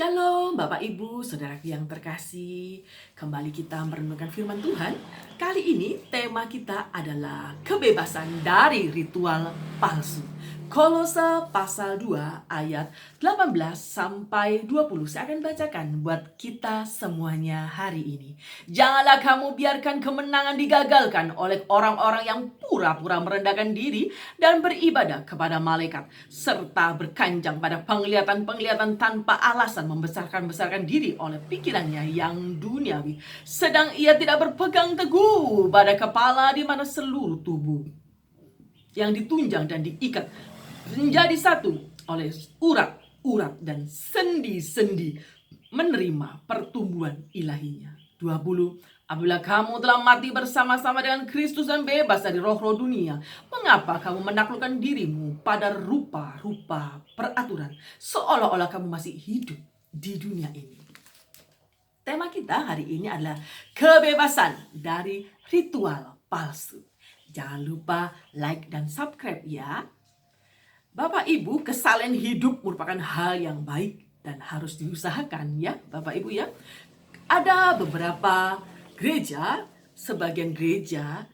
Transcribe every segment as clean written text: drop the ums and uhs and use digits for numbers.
Shalom Bapak Ibu, Saudaraku yang terkasih. Kembali kita merenungkan firman Tuhan. Kali ini tema kita adalah kebebasan dari ritual palsu. Kolose pasal 2 ayat 18 sampai 20. Saya akan bacakan buat kita semuanya hari ini. Janganlah kamu biarkan kemenangan digagalkan oleh orang-orang yang pura-pura merendahkan diri dan beribadah kepada malaikat, serta berkanjang pada penglihatan-penglihatan tanpa alasan, membesarkan diri oleh pikirannya yang duniawi, sedang ia tidak berpegang teguh pada kepala, di mana seluruh tubuh yang ditunjang dan diikat menjadi satu oleh urat-urat dan sendi-sendi menerima pertumbuhan ilahinya. 20. Apabila kamu telah mati bersama-sama dengan Kristus dan bebas dari roh-roh dunia, mengapa kamu menaklukkan dirimu pada rupa-rupa peraturan, seolah-olah kamu masih hidup di dunia ini? Tema kita hari ini adalah kebebasan dari ritual palsu. Jangan lupa like dan subscribe ya. Bapak Ibu, kesalahan hidup merupakan hal yang baik dan harus diusahakan ya Bapak Ibu ya. Ada beberapa gereja, sebagian gereja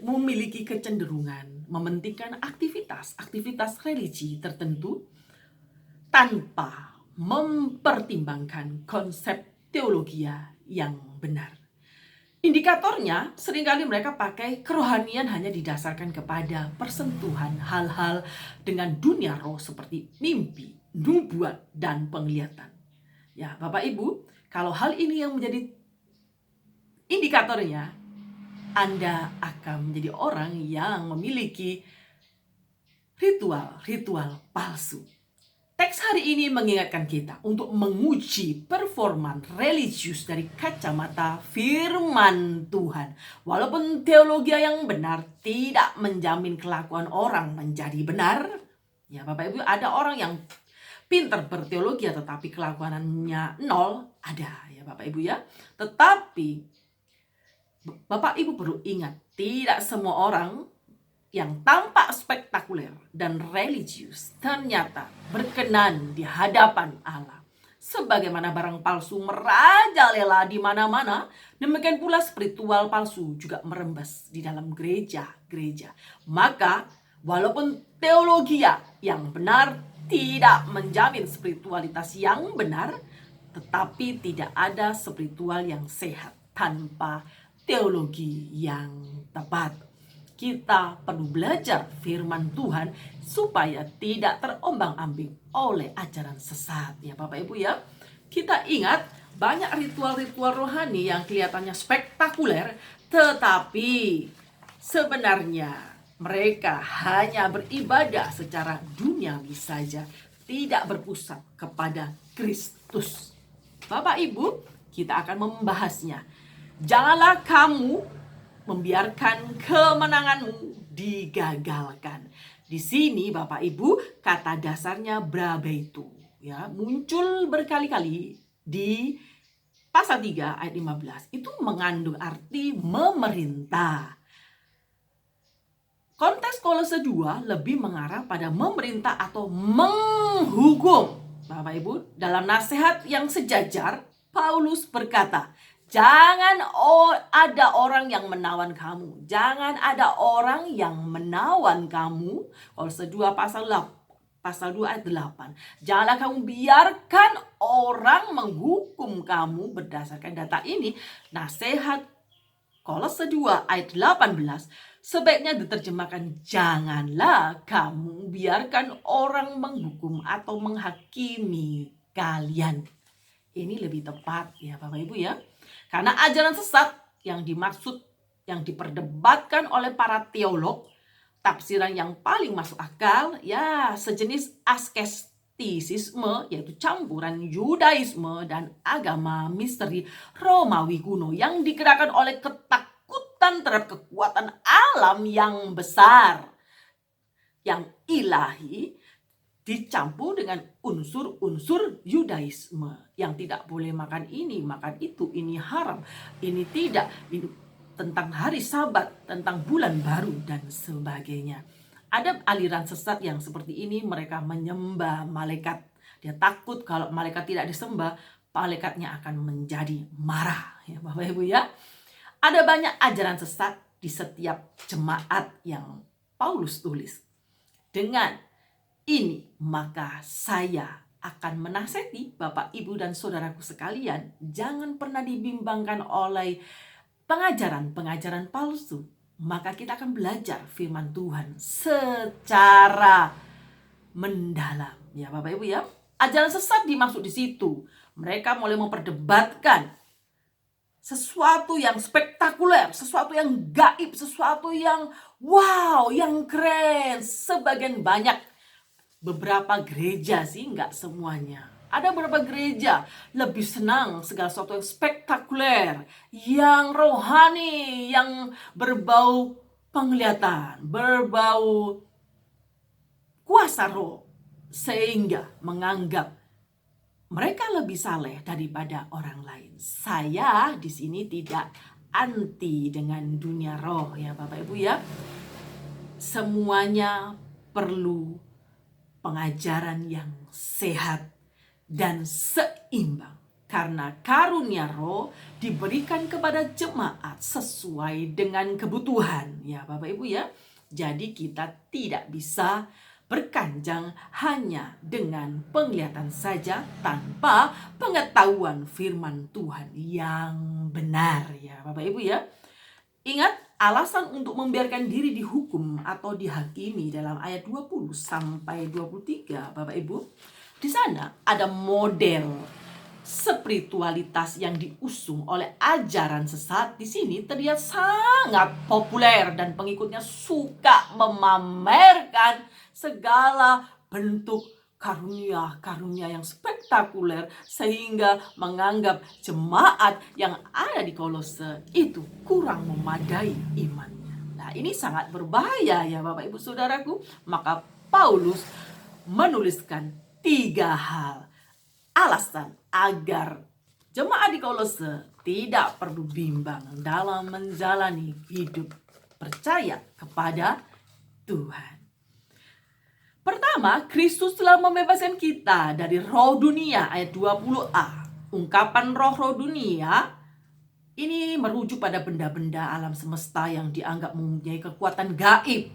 memiliki kecenderungan mementingkan aktivitas religi tertentu tanpa mempertimbangkan konsep teologi yang benar. Indikatornya, seringkali mereka pakai kerohanian hanya didasarkan kepada persentuhan hal-hal dengan dunia roh seperti mimpi, nubuat, dan penglihatan. Ya, Bapak Ibu, kalau hal ini yang menjadi indikatornya, Anda akan menjadi orang yang memiliki ritual palsu. Teks hari ini mengingatkan kita untuk menguji performa religius dari kacamata firman Tuhan. Walaupun teologi yang benar tidak menjamin kelakuan orang menjadi benar. Ya Bapak Ibu, ada orang yang pintar berteologi tetapi kelakuannya nol. Ada ya Bapak Ibu ya. Tetapi Bapak Ibu perlu ingat, tidak semua orang yang tampak spektakuler dan religius ternyata berkenan di hadapan Allah. Sebagaimana barang palsu merajalela di mana-mana, demikian pula spiritual palsu juga merembes di dalam gereja-gereja. Maka, walaupun teologi yang benar tidak menjamin spiritualitas yang benar, tetapi tidak ada spiritual yang sehat tanpa teologi yang tepat. Kita perlu belajar firman Tuhan supaya tidak terombang-ambing oleh ajaran sesat ya Bapak Ibu ya. Kita ingat banyak ritual-ritual rohani yang kelihatannya spektakuler, tetapi sebenarnya mereka hanya beribadah secara duniawi saja, tidak berpusat kepada Kristus. Bapak Ibu, kita akan membahasnya. Janganlah kamu membiarkan kemenanganmu digagalkan. Di sini Bapak Ibu, kata dasarnya brabeito ya, muncul berkali-kali di pasal 3 ayat 15. Itu mengandung arti memerintah. Konteks Kolose 2 lebih mengarah pada memerintah atau menghukum. Bapak Ibu, dalam nasihat yang sejajar, Paulus berkata, jangan ada orang yang menawan kamu. Jangan ada orang yang menawan kamu. Kolose 2 pasal 2 ayat 8. Janganlah kamu biarkan orang menghukum kamu berdasarkan data ini. Nasihat Kolose 2 ayat 18 sebaiknya diterjemahkan, janganlah kamu biarkan orang menghukum atau menghakimi kalian. Ini lebih tepat ya Bapak Ibu ya. Karena ajaran sesat yang dimaksud, yang diperdebatkan oleh para teolog, tafsiran yang paling masuk akal, ya sejenis askestisisme, yaitu campuran Yudaisme dan agama misteri Romawi kuno yang digerakkan oleh ketakutan terhadap kekuatan alam yang besar, yang ilahi, dicampur dengan unsur-unsur Yudaisme yang tidak boleh makan ini, makan itu, ini haram, ini tidak, ini tentang hari Sabat, tentang bulan baru dan sebagainya. Ada aliran sesat yang seperti ini, mereka menyembah malaikat Dia takut kalau malaikat tidak disembah, malaikatnya akan menjadi marah. Ya Bapak Ibu ya. Ada banyak ajaran sesat di setiap jemaat yang Paulus tulis. Dengan ini maka saya akan menasihati Bapak, Ibu, dan saudaraku sekalian, jangan pernah dibimbangkan oleh pengajaran-pengajaran palsu. Maka kita akan belajar firman Tuhan secara mendalam. Ya Bapak Ibu ya. Ajaran sesat dimaksud di situ. Mereka mulai memperdebatkan sesuatu yang spektakuler, sesuatu yang gaib, sesuatu yang wow, yang keren. Sebagian banyak, beberapa gereja sih, nggak semuanya. Ada beberapa gereja lebih senang segala sesuatu yang spektakuler, yang rohani, yang berbau penglihatan, berbau kuasa roh, sehingga menganggap mereka lebih saleh daripada orang lain. Saya di sini tidak anti dengan dunia roh ya Bapak Ibu ya. Semuanya perlu pengajaran yang sehat dan seimbang. Karena karunia roh diberikan kepada jemaat sesuai dengan kebutuhan ya Bapak Ibu ya. Jadi kita tidak bisa berkanjang hanya dengan penglihatan saja tanpa pengetahuan firman Tuhan yang benar ya Bapak Ibu ya. Ingat, alasan untuk membiarkan diri dihukum atau dihakimi dalam ayat 20 sampai 23 Bapak Ibu. Di sana ada model spiritualitas yang diusung oleh ajaran sesat. Di sini terlihat sangat populer dan pengikutnya suka memamerkan segala bentuk karunia-karunia yang spektakuler sehingga menganggap jemaat yang ada di Kolose itu kurang memadai imannya. Nah, ini sangat berbahaya ya Bapak Ibu Saudaraku. Maka Paulus menuliskan 3 hal alasan agar jemaat di Kolose tidak perlu bimbang dalam menjalani hidup percaya kepada Tuhan. Pertama, Kristus telah membebaskan kita dari roh dunia, ayat 20a. Ungkapan roh-roh dunia ini merujuk pada benda-benda alam semesta yang dianggap mempunyai kekuatan gaib.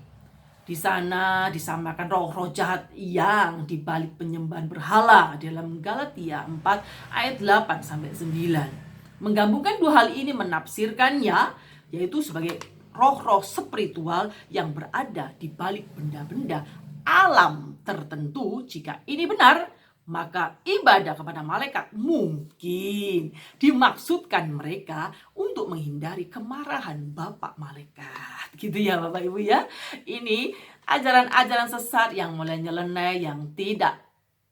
Di sana disamakan roh-roh jahat yang dibalik penyembahan berhala dalam Galatia 4 ayat 8 sampai 9. Menggabungkan dua hal ini menafsirkannya yaitu sebagai roh-roh spiritual yang berada di balik benda-benda alam tertentu. Jika ini benar, maka ibadah kepada malaikat mungkin dimaksudkan mereka untuk menghindari kemarahan Bapak malaikat. Gitu ya Bapak Ibu ya. Ini ajaran-ajaran sesat yang mulai nyeleneh, yang tidak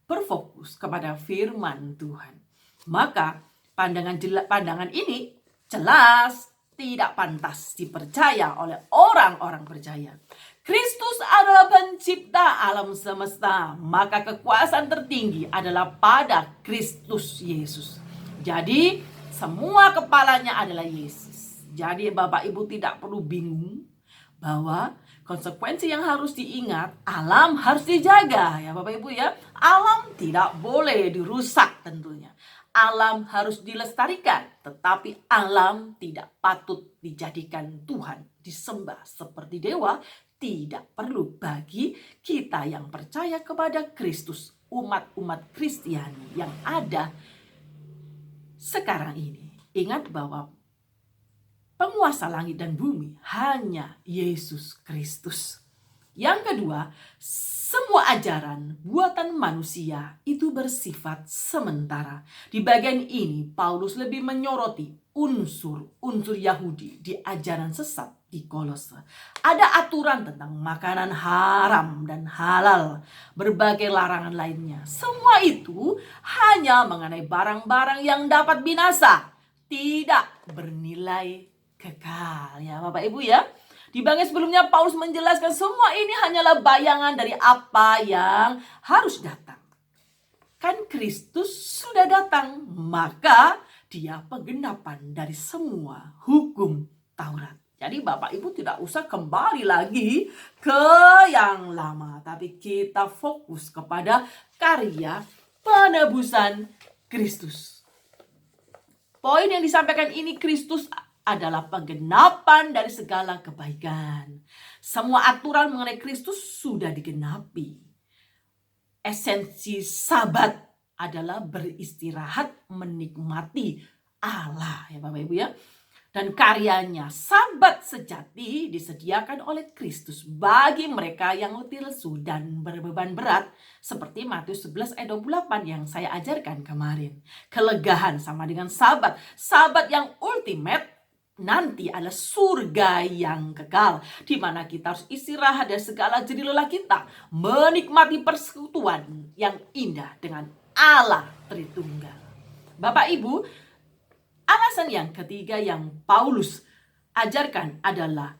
berfokus kepada firman Tuhan. Maka pandangan ini jelas tidak pantas dipercaya oleh orang-orang percaya. Kristus adalah pencipta alam semesta, maka kekuasaan tertinggi adalah pada Kristus Yesus. Jadi semua kepalanya adalah Yesus. Jadi Bapak Ibu tidak perlu bingung bahwa konsekuensi yang harus diingat, alam harus dijaga ya Bapak Ibu ya. Alam tidak boleh dirusak tentunya. Alam harus dilestarikan, tetapi alam tidak patut dijadikan Tuhan, disembah seperti dewa. Tidak perlu bagi kita yang percaya kepada Kristus, umat-umat Kristiani yang ada sekarang ini. Ingat bahwa penguasa langit dan bumi hanya Yesus Kristus. Yang kedua, semua ajaran buatan manusia itu bersifat sementara. Di bagian ini Paulus lebih menyoroti unsur Yahudi di ajaran sesat di Kolose. Ada aturan tentang makanan haram dan halal, berbagai larangan lainnya. Semua itu hanya mengenai barang-barang yang dapat binasa, tidak bernilai kekal ya Bapak Ibu ya. Di bagian sebelumnya Paulus menjelaskan semua ini hanyalah bayangan dari apa yang harus datang. Kan Kristus sudah datang, maka dia penggenapan dari semua hukum Taurat. Jadi Bapak Ibu tidak usah kembali lagi ke yang lama, tapi kita fokus kepada karya penebusan Kristus. Poin yang disampaikan ini, Kristus adalah penggenapan dari segala kebaikan. Semua aturan mengenai Kristus sudah digenapi. Esensi Sabat adalah beristirahat menikmati Allah, ya Bapak Ibu ya. Dan karyanya Sabat sejati disediakan oleh Kristus bagi mereka yang letih lesu dan berbeban berat, seperti Matius 11 ayat 28 yang saya ajarkan kemarin. Kelegahan sama dengan Sabat. Sabat yang ultimate nanti adalah surga yang kekal, di mana kita harus istirahat dari segala jerih lelah kita, menikmati persekutuan yang indah dengan Allah Tritunggal. Bapak Ibu, alasan yang ketiga yang Paulus ajarkan adalah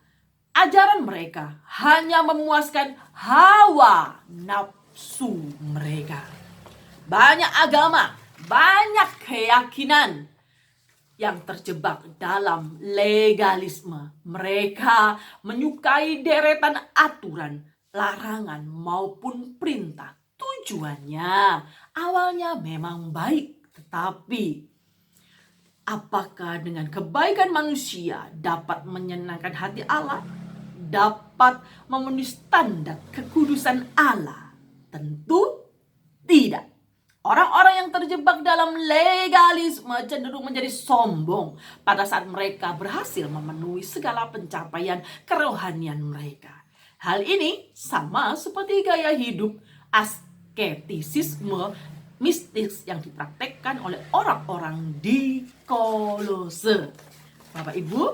ajaran mereka hanya memuaskan hawa nafsu mereka. Banyak agama, banyak keyakinan yang terjebak dalam legalisme. Mereka menyukai deretan aturan, larangan maupun perintah. Tujuannya awalnya memang baik, tetapi apakah dengan kebaikan manusia dapat menyenangkan hati Allah? Dapat memenuhi standar kekudusan Allah? Tentu tidak. Orang-orang yang terjebak dalam legalisme cenderung menjadi sombong pada saat mereka berhasil memenuhi segala pencapaian kerohanian mereka. Hal ini sama seperti gaya hidup asketisisme mistis yang dipraktekkan oleh orang-orang di Kolose. Bapak Ibu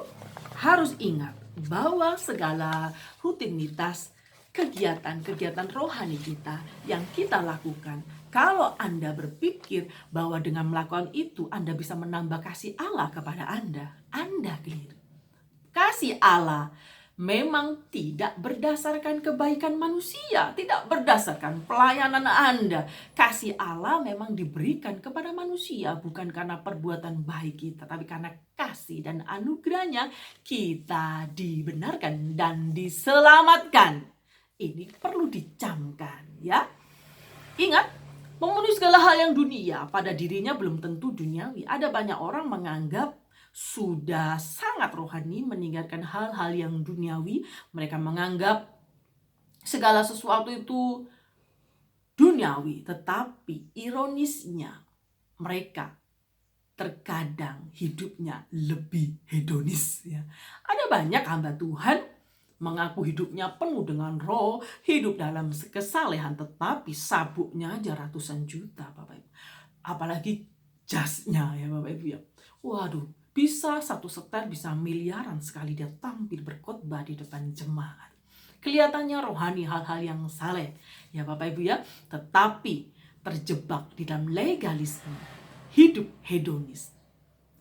harus ingat bahwa segala rutinitas kegiatan-kegiatan rohani kita yang kita lakukan, kalau Anda berpikir bahwa dengan melakukan itu Anda bisa menambah kasih Allah kepada Anda keliru. Kasih Allah memang tidak berdasarkan kebaikan manusia, tidak berdasarkan pelayanan Anda. Kasih Allah memang diberikan kepada manusia bukan karena perbuatan baik kita, tapi karena kasih dan anugerahnya kita dibenarkan dan diselamatkan. Ini perlu dicamkan ya. Ingat, memenuhi segala hal yang dunia pada dirinya belum tentu duniawi. Ada banyak orang menganggap sudah sangat rohani, meninggalkan hal-hal yang duniawi. Mereka menganggap segala sesuatu itu duniawi. Tetapi ironisnya mereka terkadang hidupnya lebih hedonis ya. Ada banyak hamba Tuhan mengaku hidupnya penuh dengan roh, hidup dalam kesalehan, tetapi sabuknya aja ratusan juta, Bapak Ibu. Apalagi jasnya ya Bapak Ibu ya. Waduh, bisa satu setel bisa miliaran sekali dia tampil berkhotbah di depan jemaat. Kelihatannya rohani, hal-hal yang saleh ya Bapak Ibu ya, tetapi terjebak di dalam legalisme, hidup hedonis.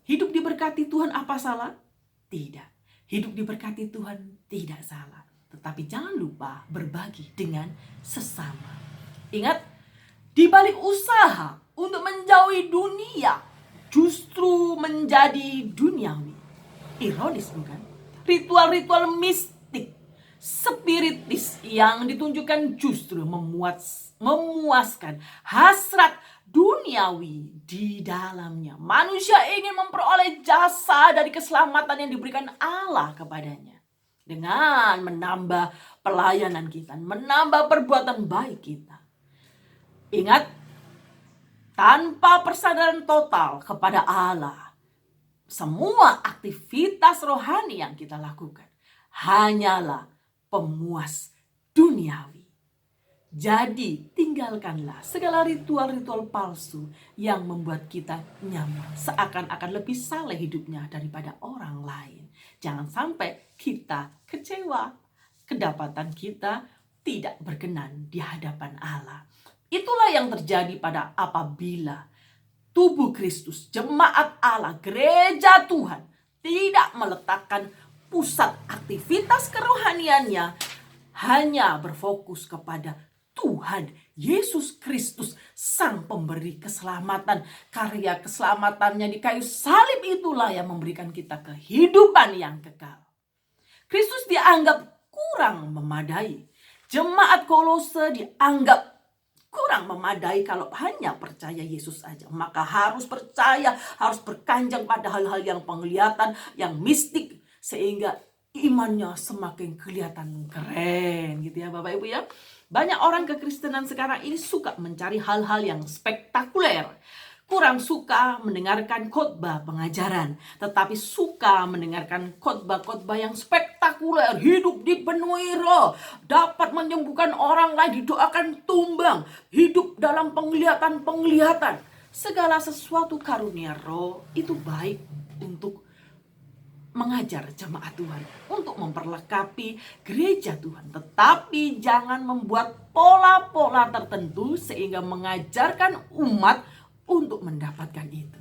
Hidup diberkati Tuhan apa salah? Tidak. Hidup diberkati Tuhan tidak salah. Tetapi jangan lupa berbagi dengan sesama. Ingat, di balik usaha untuk menjauhi dunia justru menjadi duniawi. Ironis bukan? Ritual-ritual mistik, spiritis yang ditunjukkan justru memuaskan hasrat duniawi di dalamnya. Manusia ingin memperoleh jasa dari keselamatan yang diberikan Allah kepadanya. Dengan menambah pelayanan kita, menambah perbuatan baik kita. Ingat, tanpa persadaran total kepada Allah, semua aktivitas rohani yang kita lakukan hanyalah pemuas duniawi. Jadi tinggalkanlah segala ritual-ritual palsu yang membuat kita nyaman, seakan-akan lebih saleh hidupnya daripada orang lain. Jangan sampai kita kecewa, kedapatan kita tidak berkenan di hadapan Allah. Itulah yang terjadi pada apabila tubuh Kristus, jemaat Allah, gereja Tuhan tidak meletakkan pusat aktivitas kerohaniannya hanya berfokus kepada Tuhan Yesus Kristus, Sang Pemberi keselamatan. Karya keselamatannya di kayu salib itulah yang memberikan kita kehidupan yang kekal. Kristus dianggap kurang memadai. Jemaat Kolose dianggap kurang memadai kalau hanya percaya Yesus aja. Maka harus percaya, harus berkanjang pada hal-hal yang penglihatan, yang mistik, sehingga imannya semakin kelihatan keren gitu ya Bapak Ibu ya. Banyak orang kekristenan sekarang ini suka mencari hal-hal yang spektakuler. Kurang suka mendengarkan khotbah pengajaran, tetapi suka mendengarkan khotbah-khotbah yang spektakuler. Hidup dipenuhi roh, dapat menyembuhkan orang lain, didoakan tumbang, hidup dalam penglihatan-penglihatan. Segala sesuatu karunia roh itu baik untuk mengajar jemaat Tuhan, untuk memperlengkapi gereja Tuhan. Tetapi jangan membuat pola-pola tertentu sehingga mengajarkan umat untuk mendapatkan itu.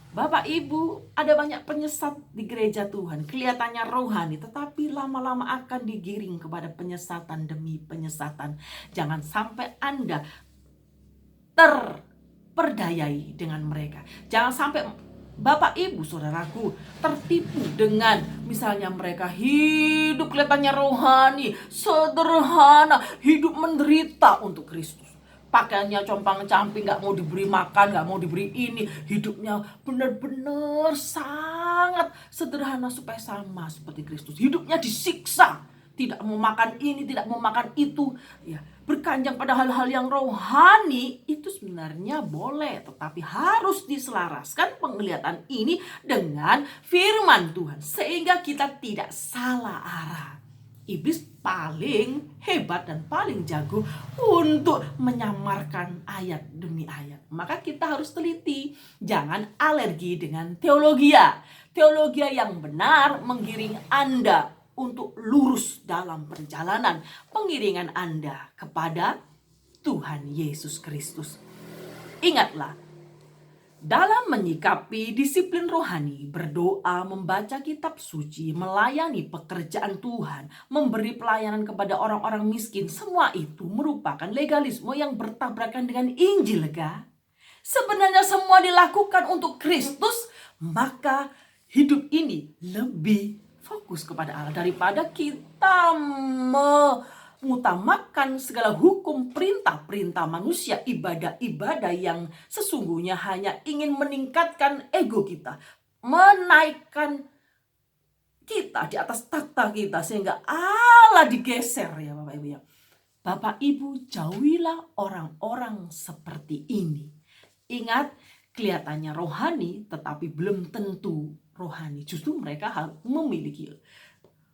Bapak Ibu, ada banyak penyesat di gereja Tuhan. Kelihatannya rohani, tetapi lama-lama akan digiring kepada penyesatan demi penyesatan. Jangan sampai Anda terperdayai dengan mereka. Jangan sampai Bapak Ibu Saudaraku tertipu dengan misalnya mereka hidup kelihatannya rohani, sederhana, hidup menderita untuk Kristus. Pakaiannya compang-camping, gak mau diberi makan, gak mau diberi ini. Hidupnya benar-benar sangat sederhana supaya sama seperti Kristus. Hidupnya disiksa, tidak mau makan ini, tidak mau makan itu. Ya, berkanjang pada hal-hal yang rohani itu sebenarnya boleh, tetapi harus diselaraskan penglihatan ini dengan firman Tuhan, sehingga kita tidak salah arah. Iblis paling hebat dan paling jago untuk menyamarkan ayat demi ayat. Maka kita harus teliti, jangan alergi dengan teologia. Teologia yang benar menggiring Anda untuk lurus dalam perjalanan pengiringan Anda kepada Tuhan Yesus Kristus. Ingatlah, dalam menyikapi disiplin rohani, berdoa, membaca kitab suci, melayani pekerjaan Tuhan, memberi pelayanan kepada orang-orang miskin, semua itu merupakan legalisme yang bertabrakan dengan Injil, kan? Sebenarnya semua dilakukan untuk Kristus, maka hidup ini lebih fokus kepada Allah daripada kita mengutamakan segala hukum perintah-perintah manusia, ibadah-ibadah yang sesungguhnya hanya ingin meningkatkan ego kita, menaikkan kita di atas takhta kita sehingga Allah digeser ya Bapak Ibu ya. Bapak Ibu, jauhilah orang-orang seperti ini. Ingat, kelihatannya rohani tetapi belum tentu rohani. Justru mereka memiliki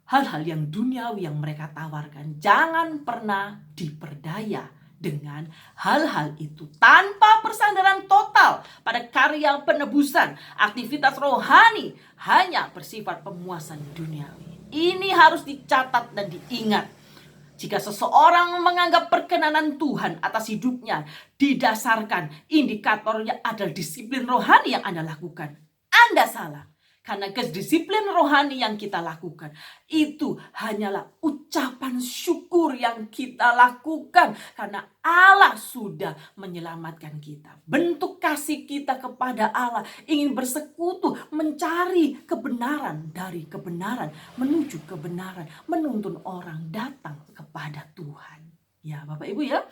hal-hal yang duniawi yang mereka tawarkan. Jangan pernah diperdaya dengan hal-hal itu tanpa persandaran total pada karya penebusan. Aktivitas rohani hanya bersifat pemuasan duniawi. Ini harus dicatat dan diingat. Jika seseorang menganggap perkenanan Tuhan atas hidupnya didasarkan indikatornya adalah disiplin rohani yang Anda lakukan, Anda salah. Karena kedisiplin rohani yang kita lakukan itu hanyalah ucapan syukur yang kita lakukan karena Allah sudah menyelamatkan kita. Bentuk kasih kita kepada Allah ingin bersekutu, mencari kebenaran dari kebenaran, menuju kebenaran, menuntun orang datang kepada Tuhan. Ya Bapak Ibu ya,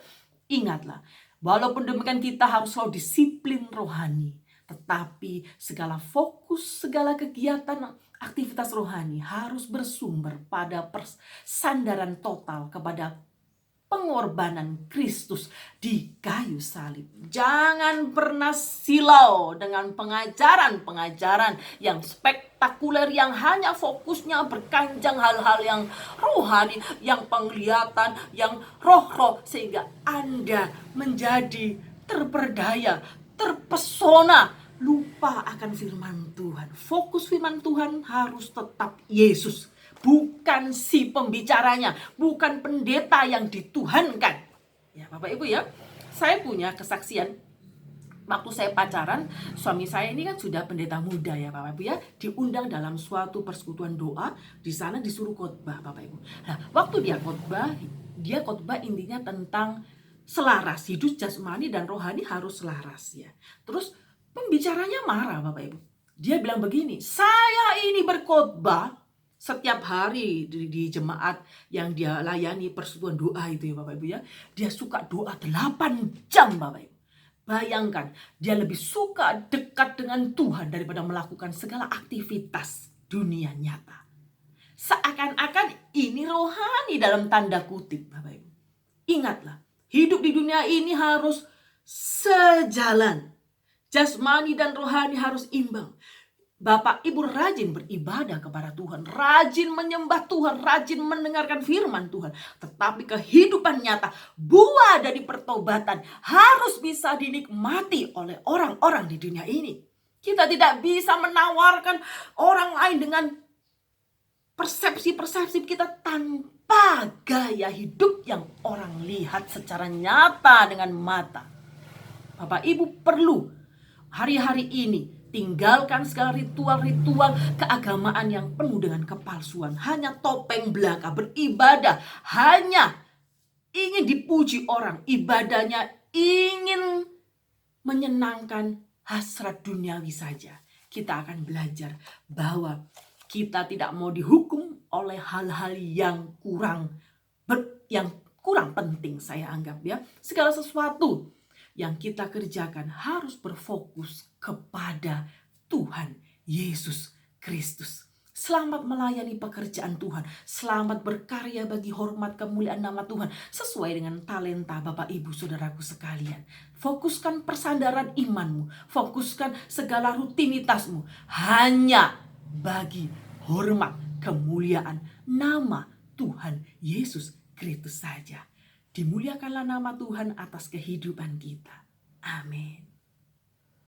ingatlah, walaupun demikian kita harus selalu disiplin rohani. Tetapi segala fokus, segala kegiatan, aktivitas rohani harus bersumber pada sandaran total kepada pengorbanan Kristus di kayu salib. Jangan pernah silau dengan pengajaran-pengajaran yang spektakuler yang hanya fokusnya berkanjang hal-hal yang rohani, yang penglihatan, yang roh-roh, sehingga Anda menjadi terperdaya, terpesona, lupa akan firman Tuhan. Fokus firman Tuhan harus tetap Yesus, bukan si pembicaranya, bukan pendeta yang dituhankan. Ya Bapak Ibu ya, saya punya kesaksian. Waktu saya pacaran, suami saya ini kan sudah pendeta muda ya Bapak Ibu ya, diundang dalam suatu persekutuan doa, di sana disuruh khotbah Bapak Ibu. Nah, waktu dia khotbah intinya tentang selaras, hidup jasmani dan rohani harus selaras ya. Terus pembicaranya marah Bapak Ibu. Dia bilang begini, saya ini berkhotbah Setiap hari di jemaat yang dia layani persekutuan doa itu ya Bapak Ibu ya. Dia suka doa 8 jam Bapak Ibu. Bayangkan, dia lebih suka dekat dengan Tuhan daripada melakukan segala aktivitas dunia nyata. Seakan-akan ini rohani dalam tanda kutip Bapak Ibu. Ingatlah, hidup di dunia ini harus sejalan. Jasmani dan rohani harus imbang. Bapak Ibu rajin beribadah kepada Tuhan, rajin menyembah Tuhan, rajin mendengarkan firman Tuhan. Tetapi kehidupan nyata, buah dari pertobatan harus bisa dinikmati oleh orang-orang di dunia ini. Kita tidak bisa menawarkan orang lain dengan persepsi-persepsi kita tanpa gaya hidup yang orang lihat secara nyata dengan mata. Bapak Ibu perlu hari-hari ini tinggalkan segala ritual-ritual keagamaan yang penuh dengan kepalsuan. Hanya topeng belaka, beribadah hanya ingin dipuji orang. Ibadahnya ingin menyenangkan hasrat duniawi saja. Kita akan belajar bahwa kita tidak mau dihukum oleh hal-hal yang kurang penting, saya anggap ya. Segala sesuatu yang kita kerjakan harus berfokus kepada Tuhan Yesus Kristus. Selamat melayani pekerjaan Tuhan. Selamat berkarya bagi hormat kemuliaan nama Tuhan. Sesuai dengan talenta Bapak Ibu Saudaraku sekalian. Fokuskan persandaran imanmu. Fokuskan segala rutinitasmu. Hanya bagi hormat kemuliaan nama Tuhan Yesus Kristus saja. Dimuliakanlah nama Tuhan atas kehidupan kita. Amin.